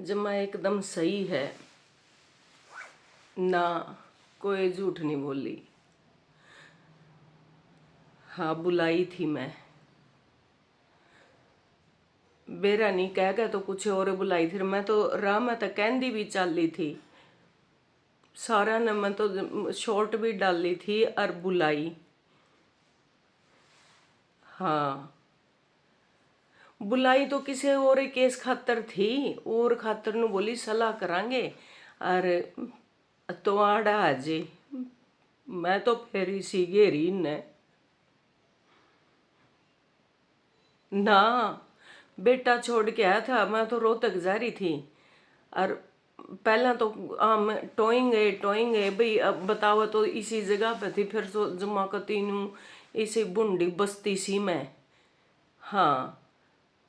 जमा एकदम सही है ना, कोई झूठ नहीं बोली। हाँ, बुलाई थी मैं, बेरा नहीं कह के तो कुछ और बुलाई थी। मैं तो राह में तो कहती भी चाली थी सारा ने, मैं तो शॉर्ट भी डाली थी और बुलाई। हाँ, बुलाई तो किसी और केस खातर थी, और खातर नु बोली सलाह करांगे और तो आड़ा आजे। मैं तो फिर इसी घेरी ने ना, बेटा छोड़ के आया था। मैं तो रोहतक जा रही थी और पहला तो हम टोएंगे भाई, अब बताओ तो इसी जगह पे थी। फिर तो जमा कती नू इसी बुंडी बस्ती सी में। हाँ,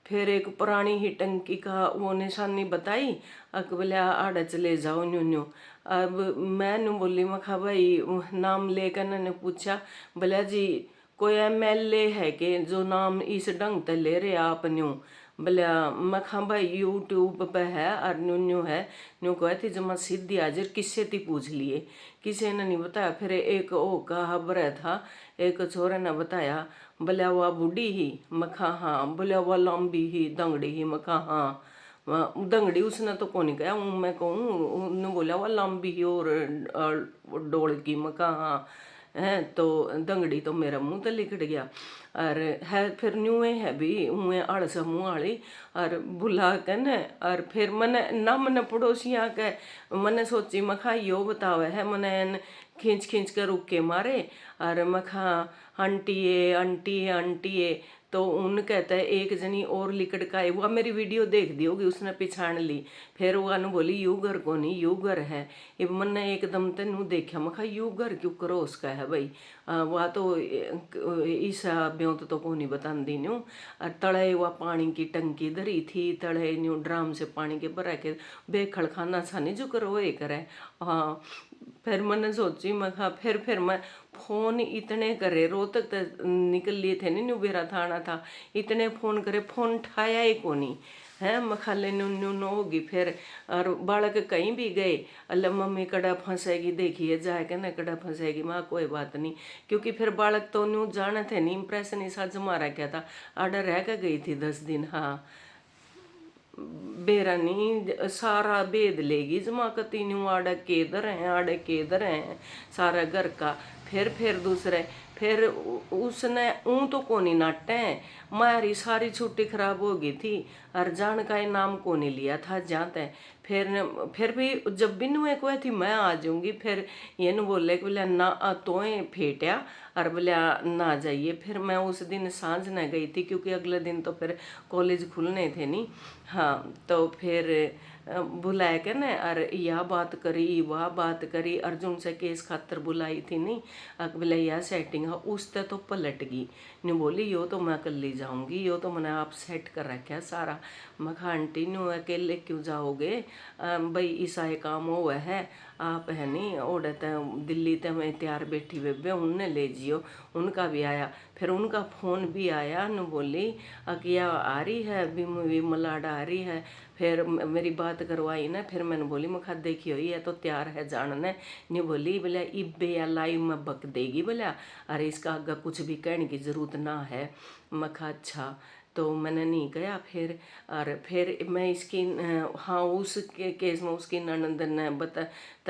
फिर एक पुरानी ही टंकी का वो निशानी बताई, अक बोलिया आड़े चले जाओ न्यू न्यू। अब मैं नू बोली, मैं खा भाई नाम लेकर ने पूछा, बोलिया जी कोई एमएलए है के जो नाम इस ढंग ते ले रहे आप न्यू। बोलिया मैं खा भाई यूट्यूब पे है और न्यू न्यू है। न्यू कहे थी जमा सीधी हाजिर, किससे थी पूछ लिए, किसी ने नहीं बताया। फिर एक ओ का हबर था, एक छोरे ने बताया, बोलिया वह बूढ़ी ही। मैं खा हाँ। बोलिया वह लंबी ही दंगड़ी ही। मैं खा हाँ। दंगड़ी उसने तो कौन कहा, मैं कहूँ उन्होंने बोला वह लंबी ही और डोल की। मैं कहा हाँ है। तो दंगड़ी तो मेरा मुंह तो लिकट गया। और है फिर न्यूए है भी हुए आड़स मुँह वाली और बुला के न। और फिर मैंने ना मैंने पड़ोसियाँ के मैंने सोची, मैं खा यो बतावे है। मैंने खींच खींच कर रुक के मारे और मैं खा आंटी है। तो उन कहता है एक जनी और लिकड़ का है, वो मेरी वीडियो देख दी होगी, उसने पिछाड़ ली। फिर वो अनु बोली यू घर को नहीं, यू घर है। ये मैंने एकदम तेनू देखा, मैं यू घर क्यों करो उसका है भाई। वह तो ईसा ब्योत तो को नहीं बताती न्यू। और तड़े वह पानी की टंकी धरी थी, तड़े न्यू ड्राम से पानी के भरा के बेखड़ खाना छानी जो करो ये करे। हाँ, फिर मैंने सोची, मैं कहा फिर मैं फोन इतने करे, रोहतक तक निकल लिए थे, नहीं बेरा थाना था, इतने फोन करे, फोन उठाया ही को नहीं है। मैं खाले न्यून होगी फिर। और बालक कहीं भी गए, अल्लाह मम्मी कड़ा फंसेगी, देखिए जाए ना कड़ा फंसेगी। माँ कोई बात नहीं, क्योंकि फिर बालक तो न्यू जाने थे नहीं, इम्प्रेशन ही साथ जमा रखा था। आडर रह कर गई थी 10 दिन। हाँ, बेरानी सारा भेद लेगी जमा कती न्यू, आड़क के इधर है, आड़क के इधर है सारा घर का। फिर दूसरे फिर उसने ऊँ तो कोनी नाटे है। मारी सारी छुट्टी खराब हो गई थी और जान का नाम को नहीं लिया था जाते। फिर भी जब भी नु एक थी मैं आ जाऊंगी। फिर ये न बोले कि बोले ना तो फेंटा और बोले ना जाइए। फिर मैं उस दिन सांझ न गई थी, क्योंकि अगले दिन तो फिर कॉलेज खुलने थे नहीं। हाँ, तो फिर बुलाया के न और यह बात करी वह बात करी, अर्जुन से केस खातर बुलाई थी नहीं। बोले यह सेटिंग है, उससे तो पलट गई। नहीं बोली यो तो मैं अकेली जाऊंगी, यो तो मैंने आप सेट कर रखा है सारा। मैं कहा आंटी न्यू अकेले क्यों जाओगे, भाई ईसा काम हुआ है आप है नहीं ओडे दिल्ली ते मैं तैयार बैठी बेबे, उनने ले जियो। उनका भी आया, फिर उनका फोन भी आया। नु बोली अकिया आ रही है भी मलाडा आ रही है। फिर मेरी बात करवाई ना, फिर मैंने बोली मैं खा देखी हुई है तो तैयार है जानने। नहीं बोली बोले इबे या लाइव में बक देगी बोला, अरे इसका आगे कुछ भी कहने की जरूरत ना है। मैं कहा अच्छा। तो मैंने नहीं गया फिर। और फिर मैं इसकी हाँ उस केस में उसकी ननद ने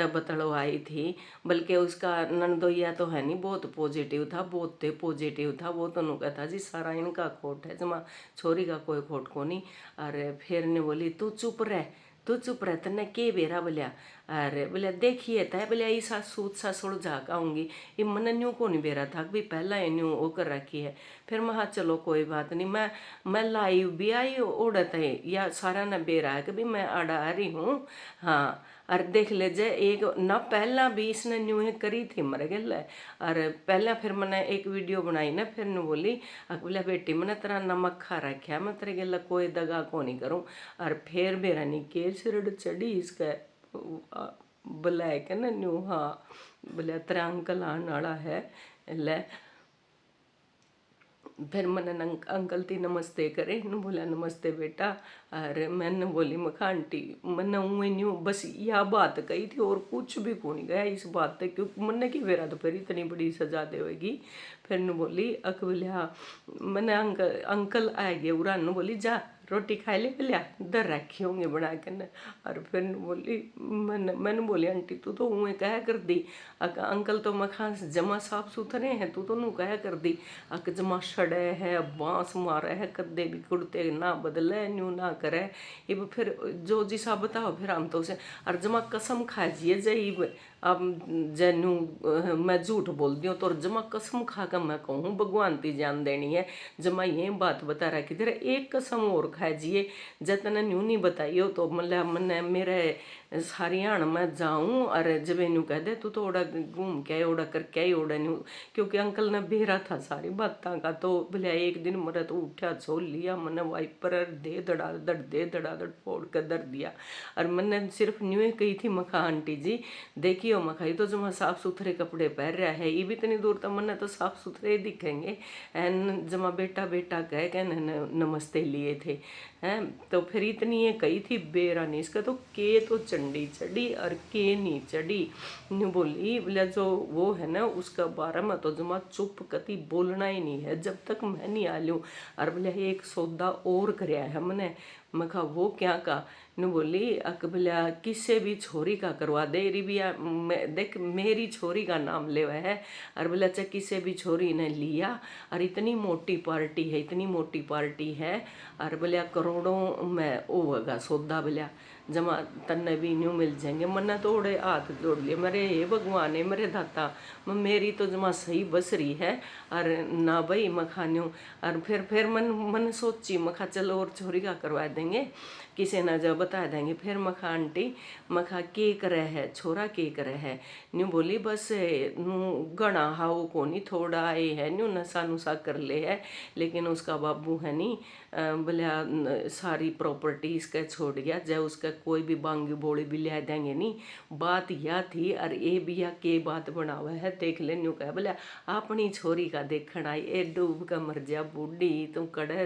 बतलवाई थी। बल्कि उसका ननदोया तो है नहीं, बहुत पॉजिटिव था, बहुत पॉजिटिव था। वो तो कहता जी सारा इनका खोट है, जमा छोरी का कोई खोट को नहीं। और फिर ने बोली तू चुप रह, तू चुप रह, तने के बेरा बोलिया। अरे बोलिया देखिए तय बोलिया ईसा सूत सा सुड़ जाक आऊंगी। ये मन न्यू को नहीं बेरा था भी पहला ही न्यू वो कर रखी है। फिर मैं चलो कोई बात नहीं, मैं लाइव भी आई उड़त है या सारा न बेरा है कि भी मैं आड़ा आ रही हूँ। हाँ, और देख ले जे एक ना पहला भी इसने न्यू ही करी थी मर गल। और पहला फिर मैंने एक वीडियो बनाई ना, फिर नु बोली बोले बेटी मैंने तेरा नमक खा रखा, मैं तेरे गल कोई दगा को नहीं करूँ। और फिर मेरा नी के सिरड़ चढ़ी इसका ब्लैक है ना न्यू। हाँ, बोले तेरा अंकल आने वाला है ले। फिर मैंने अंकल थी नमस्ते करे, न बोला नमस्ते बेटा। और मैंने बोली मखा आंटी मैंने ऊँ नहीं बस यह बात कही थी और कुछ भी को नहीं गया इस बात तक, क्योंकि मैंने की बेरा तो फिर इतनी बड़ी सजा देगी। फिर न बोली अक बोलिया मैंने अंकल आ गए उरा न बोली जा रोटी खा ले बोलिया इधर रखी होंगे बना के न। और फिर बोली मैंने बोली आंटी तू तो ऊँ कह कर दी अंकल तो मखा जमा साफ सुथरे हैं तू तो नू कह कर दी अक जमा सड़े है बांस मारे है कदे भी कुड़ते ना बदले न्यू ना करे। इब फिर जो जिसा बताओ फिर हम तो उसे और जमा कसम खा जिए जब अब जैनू मैं झूठ बोल दी हूँ तो जमा कसम खा कर मैं कहूँ भगवान ती जान देनी है जमा ये बात बता रहा कि तेरा एक कसम और खा जिए जतने न्यू नहीं बताई हो तो मतलब मैंने मेरे हरियाणा में जाऊँ और जब इनू कह दे तू तो ओड़ा घूम के ओड़ा करके आई ओड़ा न्यू, क्योंकि अंकल ने बेरा था सारी बातों का। तो बोले एक दिन मेरा तो उठा छोल लिया मैंने वाइपर दे दड़ फोड़ कर दर दिया। और मैंने सिर्फ न्यू कही थी मखा आंटी जी देखियो मखा ये तो जमा साफ सुथरे कपड़े पहन रहा है ये भी इतनी दूर तक मैंने तो साफ सुथरे दिखेंगे एन जमा बेटा बेटा कह के नमस्ते लिए थे हैं। तो फिर इतनी ये कही थी बेरा नहीं इसका तो के तो चंडी चढ़ी और के नहीं चढ़ी न्यू बोली बोले जो वो है ना उसका बारे में तो जमा चुप कति बोलना ही नहीं है जब तक मैं नहीं आ लूँ। और बोले एक सौदा और कराया है मैंने मैं कहा वो क्या का नु बोली अक बोलिया किसी भी छोरी का करवा दे रिबिया देख मेरी छोरी का नाम ले है। और बोला अच्छा किसी भी छोरी ने लिया और इतनी मोटी पार्टी है इतनी मोटी पार्टी है। और बोलिया करोड़ों में होगा सौदा बोलिया जमा तन्ने भी न्यू मिल जाएंगे मन्ना तो उड़े हाथ जोड़ लिए मेरे हे भगवान है मेरे दाता मेरी तो जमा सही बस रही है। और ना भाई मखा न्यू और फिर मन सोची मखा चलो और छोरी का करवा देंगे किसी ना जब बता देंगे। फिर मखा आंटी मखा के करे है छोरा के करे है न्यू बोली बस नू गणा हाउ को नहीं थोड़ा आए है न्यू नशा नुशा कर ले है लेकिन उसका बाबू है नहीं बोलिया सारी प्रॉपर्टी इसका छोड़ गया जब उसका कोई भी बांगी बोड़ी भी ले देंगे नहीं। बात यह थी और ये भी या के बात बना हुआ है देख ले न्यू कह बोलिया अपनी छोरी का देखण आई ए डूब का मर जा बूढ़ी तुम कड़े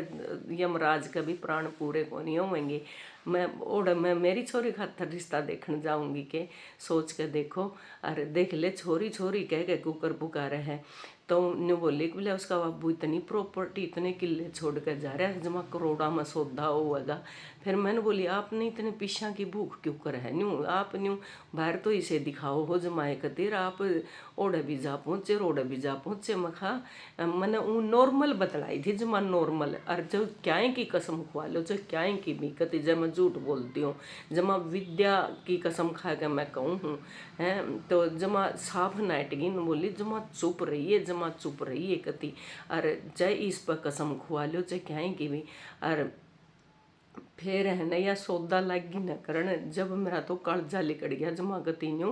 यमराज का भी प्राण पूरे को नहीं होंगे मैं मेरी छोरी खातर रिश्ता देखने जाऊंगी के सोच के देखो। अरे देख ले छोरी छोरी कह के कुकर पुकारे है तो न्यू बोली कि बोले उसका बाबू इतनी प्रॉपर्टी इतने किले छोड़ कर जा रहा है जमा करोड़ा में सौदा होगा। फिर मैंने बोली आपने इतने पिछा की भूख क्यों कर है न्यू आप न्यू बाहर तो इसे दिखाओ हो जमाए कतिर आप ओढ़े भी जा पहुँचे रोड़े भी जा पहुँचे मखा मैंने वो नॉर्मल बतलाई थी जमा नॉर्मल। और जो क्या की कसम खुआ लो जो क्या की भी कति जब मैं झूठ बोलती हूँ जमा विद्या की कसम खा के मैं कहूँ हूँ हैं तो जमा साफ नाटगी न बोली जमा चुप रही है जमा चुप रही है कति। और जय इस पर कसम खुआ लो चाहे क्या की भी। और फिर है ना या सौदा लगी न करण जब मेरा तो कालजा लिकड़ गया जमा गति न्यू।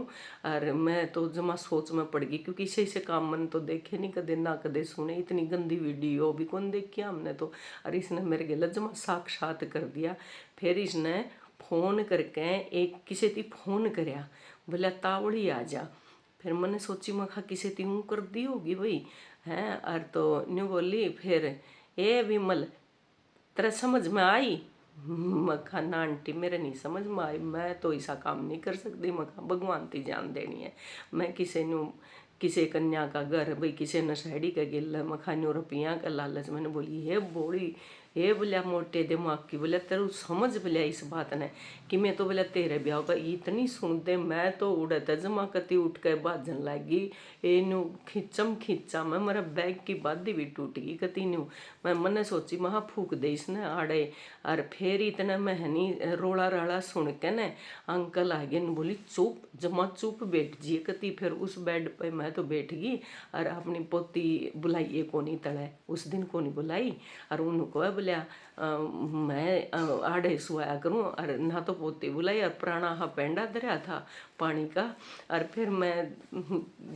और मैं तो जमा सोच में पड़ गई क्योंकि इसे काम मन तो देखे नहीं कदे ना कदे सुने इतनी गंदी वीडियो भी कौन देखी हमने तो। और इसने मेरे गला जमा साक्षात कर दिया। फिर इसने फोन करके एक किसी ती फोन करया बोला तावड़ी आ जा। फिर मैंने सोची मैं खा किसी ती ऊँ कर दी होगी भाई हैं। और तो न्यू बोली फिर ए विमल तेरा समझ में आई मखा ना आंटी मेरे नहीं समझ में आई मैं तो ऐसा काम नहीं कर सकती मखा भगवान ती जान देनी है मैं किसी कन्या का घर भाई किसी नशेड़ी का गिल मखा न्यू रुपया का लालच। मैंने बोली हे बोली हे बोलिया मोटे दिमाग की बोले तेरू समझ बोलिया इस बात ने कि मैं तो बोला तेरे ब्याह होगा इतनी सुनते मैं तो उड़ता जमा कती उठ के बाजन लगी एनू खिंचम खिंचा मैं मेरा बैग की बादी भी टूट गई कती न्यू। मैंने सोची महा फूक दे इसने आड़े। और फिर इतना महनी रोला राला सुन के न अंकल आ गए बोली चुप जमा चुप बैठ जिए कती। फिर उस बेड पे मैं तो बैठ गई और अपनी पोती बुलाइए को नहीं तड़े उस दिन को नहीं बुलाई। और उनको बोलिया मैं आड़े सुहाया करूँ और ना तो पोती बुलाई और पुराना हाँ पेंडा धरा था पानी का। और फिर मैं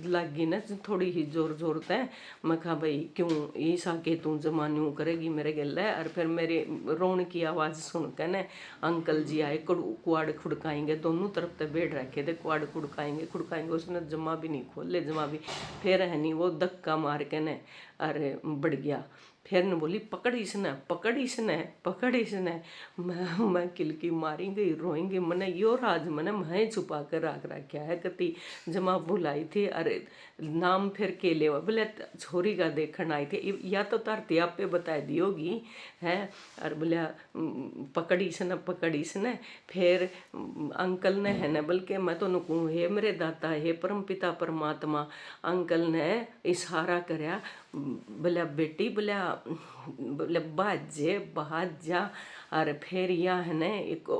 लगी ना थोड़ी ही जोर जोर ते मैं कहा भाई क्यों ईसा के तू जमान्यू करेगी मेरे गले। और फिर मेरे रोने की आवाज़ सुन के न अंकल जी आए कुआड़ खुड़काएंगे दोनों तरफ ते बैठ रखे थे कुआड़ खुड़काएंगे उसने जमा भी नहीं खोले जमा भी। फिर है नहीं वो धक्का मार के न अरे बढ़ गया। फिर न बोली पकड़ इसने, पकड़ इसने, पकड़ इसने। मैं किलकी मारी गई, रोएंगी। मैंने यो राज मैं छुपा कर रख रखा है कति जमा बुलाई थी। अरे नाम फिर के ले बोले छोरी का देखन आई थी, या तो धरती आप पे बता दी होगी है। और बोलिया पकड़ी से पकड़ी से। फिर अंकल ने है न, बल्कि मैं तो कहूँ हे मेरे दाता, हे परम पिता परमात्मा। अंकल ने इशारा करया, बोला बेटी, बोला बाजे बाजा। और फिर या है न एक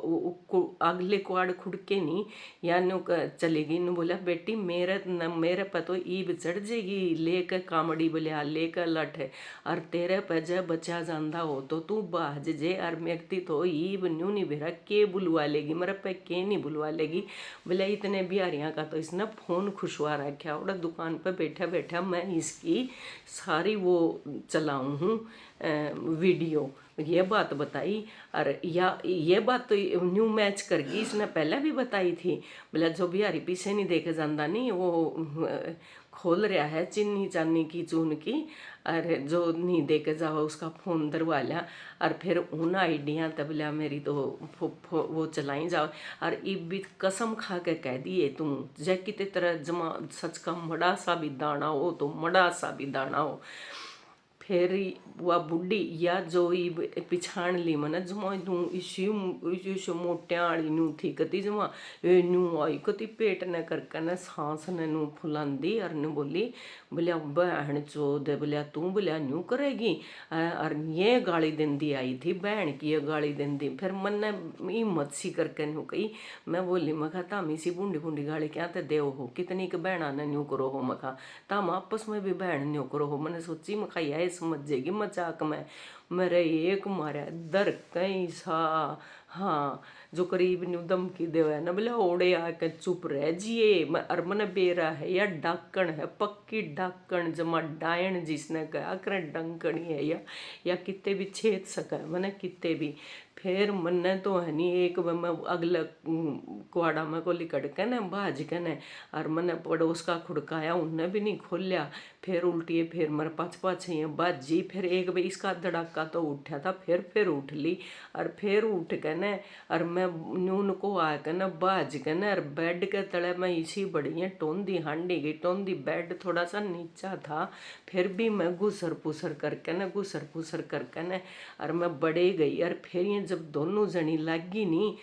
अगले कुआड़ खुड़के नहीं या नु चलेगी। नु बोला बेटी मेरे पे तो ईब चढ़ जाएगी, लेकर कामड़ी बोलिया लेकर लठ। और तेरे पे जब बचा जांदा हो तो तू बाज जे। और व्यक्ति तो ईब न्यू नहीं बेरा के बुलवा लेगी, मेरे पे के नहीं बुलवा लेगी। बोले इतने बिहारियाँ का तो इसने फोन खुशवा रखा। और दुकान पे बैठा बैठा मैं इसकी सारी वो चलाऊँ हूँ वीडियो। ये बात बताई। और या ये बात तो न्यू मैच कर गई, इसने पहले भी बताई थी। बोला जो बिहारी पीछे नहीं देखे जाता नहीं, वो खोल रहा है चिन्नी चानी की चून की। और जो नहीं देके जाओ उसका फोन दरवा लिया। और फिर उन आइडिया तब लिया मेरी तो वो चलाई जाओ। और इब भी कसम खा के कह दिए तुम जय कितने तरह जमा सच का मड़ा सा भी दाना हो तो मड़ा सा भी दाना हो। फिर वह बुढ़ी या जो पिछाण ली मन जमा तू इसी मोटिया वाली नू थी कति जमा नू आई कति पेट न करके न सांस ने नू फुलांदी। और न बोली बोलिया बहन चोद, बोलिया तू बोलिया न्यू करेगी। और ये गाली देंदी आई थी बहन की, ये गाली देंदी। फिर मन ने हिम्मत सी करके न्यू कही। मैं बोली मखा तामी सी बूंडी बूंडी गाली क्या ते देव हो कितनी के बहना ने न्यू करो हो। मखा ताम आपस में भी बहन न्यू करो हो। मैंने सोची मखा यह समझ जाएगी मजाक में। मेरे एक मारा दर कहीं सा हाँ जो करीब न्यू धमकी देवे न बोले ओड़े आके चुप रह जिए। और मन बेरा है या डाकण है, पक्की डाकण जमा डायन जिसने कहा कर डंकनी है या कितने भी छेद सका मैंने कितने भी। फिर मन्ने तो है नहीं एक मैं अगले कुआड़ा में को लिकड़ के न भाज के न। और मैंने पड़ोस का खुड़काया, उनने भी नहीं खोलिया। फिर उल्टी फिर मेरे पाछ पाछे बाजी। फिर एक भाई इसका धड़ाका तो उठा था, फिर उठ ली। और फिर उठ के न और मैं नून को आके न बाज के न और बेड के तले में इसी बढ़िया टोंदी हांडी गई। टोंदी बेड थोड़ा सा नीचा था, फिर भी मैं घुसर पुसर करके न और मैं बड़े गई। और फिर ये जब दोनों जनी लागी नी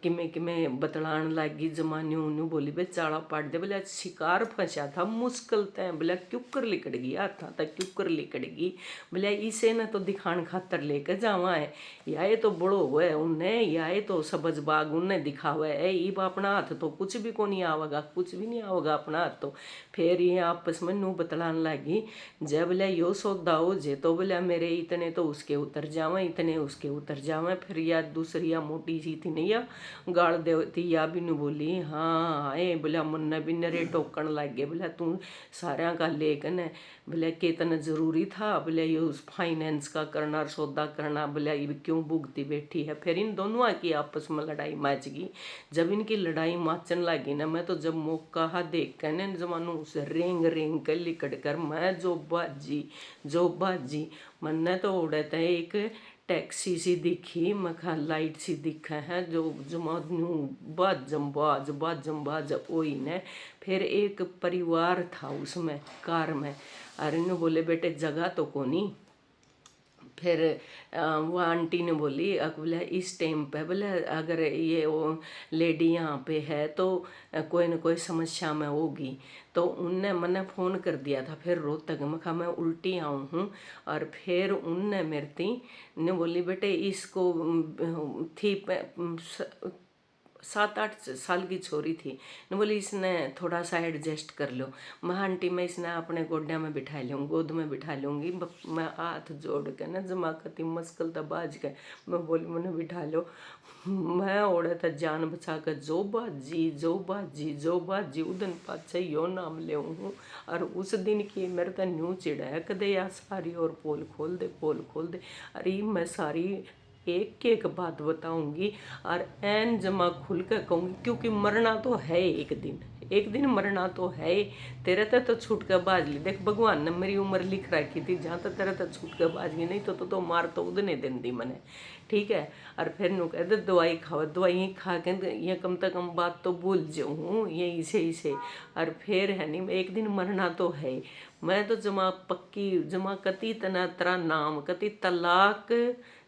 किमें किमें बतलान लागी जमाने उन्होंने बोली बे चाड़ा पाट दे। बोले शिकार फंसा था मुश्किल तय। बोले क्यों कर लिकड़ गई हाथा तक क्यों कर लिकड़गी। बोले इसे न तो दिखान खातर लेके जावा है, या ये तो बड़ो हुआ है उन्हें, या ये तो सबज बाग उन्हें दिखावा है। इब अपना हाथ तो कुछ भी को नहीं आवेगा, कुछ भी नहीं आवेगा अपना हाथ तो। फिर ये आपस में नू बतलान लगी जब बोले यो सौदा हो जे तो बोले मेरे इतने तो उसके उतर जावे, इतने उसके उतर जावे। फिर या दूसरी या मोटी सी थी नहीं या गाल देती या भी नहीं बोली हाँ ए बोला मुन्ना भी नरे टोकन लग गए। बोला तू सारा का लेकिन बोले कितना जरूरी था। बोले ये उस फाइनेंस का करना और सौदा करना, बोले ये क्यों भुगती बैठी है। फिर इन दोनों की आपस में लड़ाई मच गई। जब इनकी लड़ाई माचन लगी ना मैं तो जब मौका देख कर न जमानू उसे रेंग रेंग कर लिकड़ कर मैं जो बाजी मन्ने तो उड़ता है। एक टैक्सी सी दिखी, मखा लाइट सी दिखा है जो जमानू बाजम बाज ओई ने। फिर एक परिवार था उसमें कार में। अरे ने बोले बेटे जगह तो कोनी। फिर वो आंटी ने बोली बोले इस टाइम पे बोले अगर ये वो लेडी यहाँ पे है तो कोई ना कोई समस्या में होगी। तो उनने मैंने फ़ोन कर दिया था फिर रोहतक में कहा मैं उल्टी आऊँ हूँ। और फिर उनने मेरे थी ने बोली बेटे इसको थी 7-8 साल की छोरी थी न। बोली इसने थोड़ा सा एडजस्ट कर लो। मैं आंटी मैं इसने अपने गोड्या में बिठा लूँगी, गोद में बिठा लूँगी। मैं हाथ जोड़ के न जमा करती मुश्किल तो बाज के मैं बोली मैंने बिठा लो। मैं ओढ़े था जान बचा कर जो बाजी उदन पाछे यो नाम ले हूँ। और उस दिन की मेरे तो न्यू चिड़ा है कदे या सारी और पोल खोल दे। अरे मैं सारी एक बात बताऊंगी और एन जमा खुल कर कहूँगी क्योंकि मरना तो है एक दिन। एक दिन मरना तो है ही। तेरे तो छूट के बाज ली, देख भगवान ने मेरी उम्र लिख रखी थी, जहाँ तक तेरे तो छूट के बाज गई, नहीं तो मार तो उदने दिन दी मैंने, ठीक है। और फिर नु कह दे दवाई खाओ, दवाई खा के ये कम से कम बात तो भूल जाऊँ यही से। और फिर है नहीं, एक दिन मरना तो है। मैं तो जमा पक्की जमा कति तना तेरा नाम कति तलाक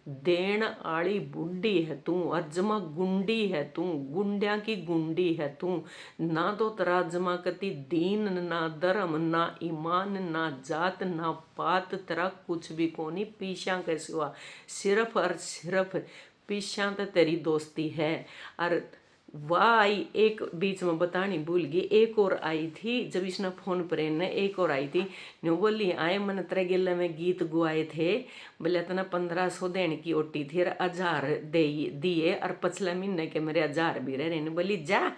देण आली बुढ़ी है तू, और जमा गुंडी है तू, गुंडिया की गुंडी है तू। ना तो तेरा जमा कति दीन ना धर्म ना ईमान ना जात ना पात, तेरा कुछ भी कोनी पीछा के सिवा, सिर्फ और सिर्फ पीछा तो तेरी दोस्ती है। और वाह आई एक बीच में बतानी भूल गई, एक और आई थी जब इसने फोन पर ने, एक और आई थी न्यू बोली आए मन तेरे गिले में गीत गुआए थे, बोले तना 1500 देने की ओटी थी और 1000 दिए, और पिछले महीने के मेरे 1000 भी रहे। बोली जा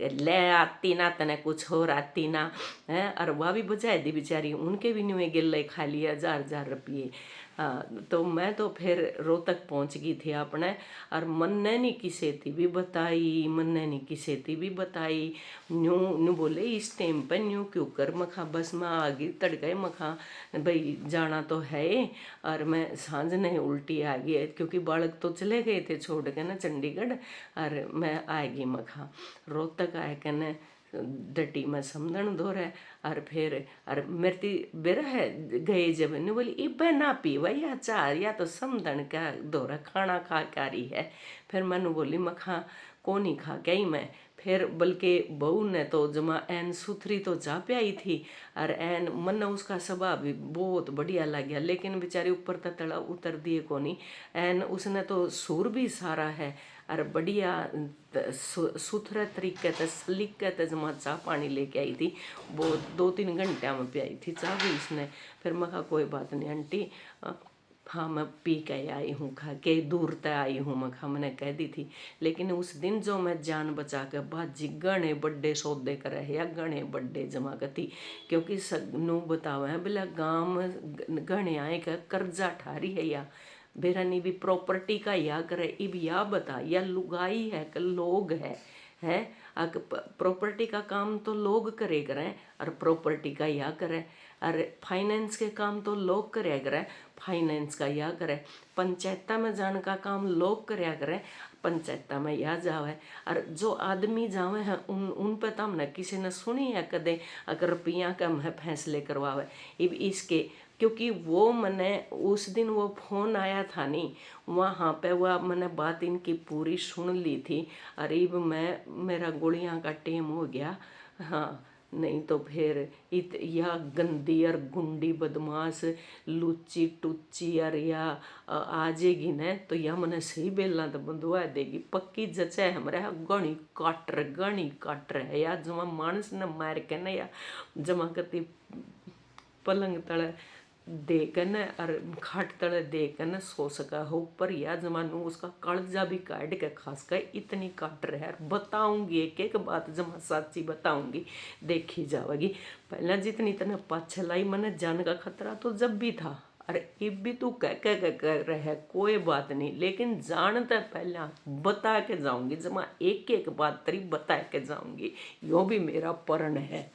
ले आती ना तने कुछ और आती ना है। और वह भी बजाए दी बेचारी, उनके भी न्यू गिले खा लिए 1000 रुपये। तो मैं तो फिर रोहतक पहुंच गई थी अपने, और मन ने नहीं किसी थी भी बताई, मन ने नहीं किसी थी भी बताई। न्यू न्यू बोले इस टाइम पर न्यू क्यों कर, मखा बस मैं आ गई तड़के, मखा भाई जाना तो है। और मैं सांझ नहीं उल्टी आ गई क्योंकि बालक तो चले गए थे छोड़ के ना चंडीगढ़, और मैं आएगी मखा रोहतक आए के न डटी में समझन दो रहे। और फिर और मेरी बेरा है गए जब ने बोली इब ना पीवा या चार या तो समझन क्या दोरा खाना खा क्या रही है। फिर मैंने बोली मखा को नहीं खा क्या ही मैं। फिर बल्कि बहू ने तो जमा एन सुथरी तो जा प्याई थी, और एन मन उसका स्वभाव भी बहुत बढ़िया लग गया, लेकिन बेचारी ऊपर तक तड़ा उतर दिए को नहीं। एन उसने तो सुर भी सारा है, और बढ़िया सुथरे तरीके से सलीके से जमा चाह पानी लेके आई थी, वो 2-3 घंटे में पियाई थी चाह भी इसने। फिर मैं कहा कोई बात नहीं आंटी, हाँ मैं पी के आई हूँ, खा के दूर तक आई हूँ, मैं खा मैंने कह दी थी। लेकिन उस दिन जो मैं जान बचा के बाजी गणे बड्डे सौदे करे या गणे बड्डे जमा करती, क्योंकि सगनू बतावे बोला गांव गणे आए का कर्जा ठारी है या बेरानी भी प्रॉपर्टी का या करे, इब या बता या लुगाई है कि लोग है प्रॉपर्टी का काम तो लोग करे करें, और प्रॉपर्टी का या करे, और फाइनेंस के काम तो लोग करे करें, फाइनेंस का या करे, पंचायत में जाने का काम लोग करया करें, पंचायत में या जावे। और जो आदमी जावे हैं उन पे तो हमने किसी ने सुनी है कदे अगर रुपया का मैं फैसले करवावे इब इसके, क्योंकि वो मैंने उस दिन वो फोन आया था नहीं वहाँ पे, वह मैंने बात इनकी पूरी सुन ली थी। और इब मेरा गोलियां का टेम हो गया, हाँ नहीं तो फिर या गंदी और गुंडी बदमाश लुच्ची टुच्ची और या आ जाएगी न तो यह मैंने सही बेलना तो बंधुआ देगी पक्की जचे हमारे गणी काटर है या जमा मानस ने मार के न या जमा करती पलंग तले देकर न और खाट तले देकर न सो सका हो पर या जमानू उसका कलजा भी काट के खास कर इतनी काट रहा है। बताऊंगी एक एक बात जमा साची बताऊंगी, देखी जाएगी। पहले जितनी तने पाछे लाई मैंने जान का खतरा तो जब भी था, अरे इब भी तू कह रहे कोई बात नहीं, लेकिन जानता पहला बता के जाऊंगी जमा एक एक बात तेरी बता के जाऊंगी, यो भी मेरा परण है।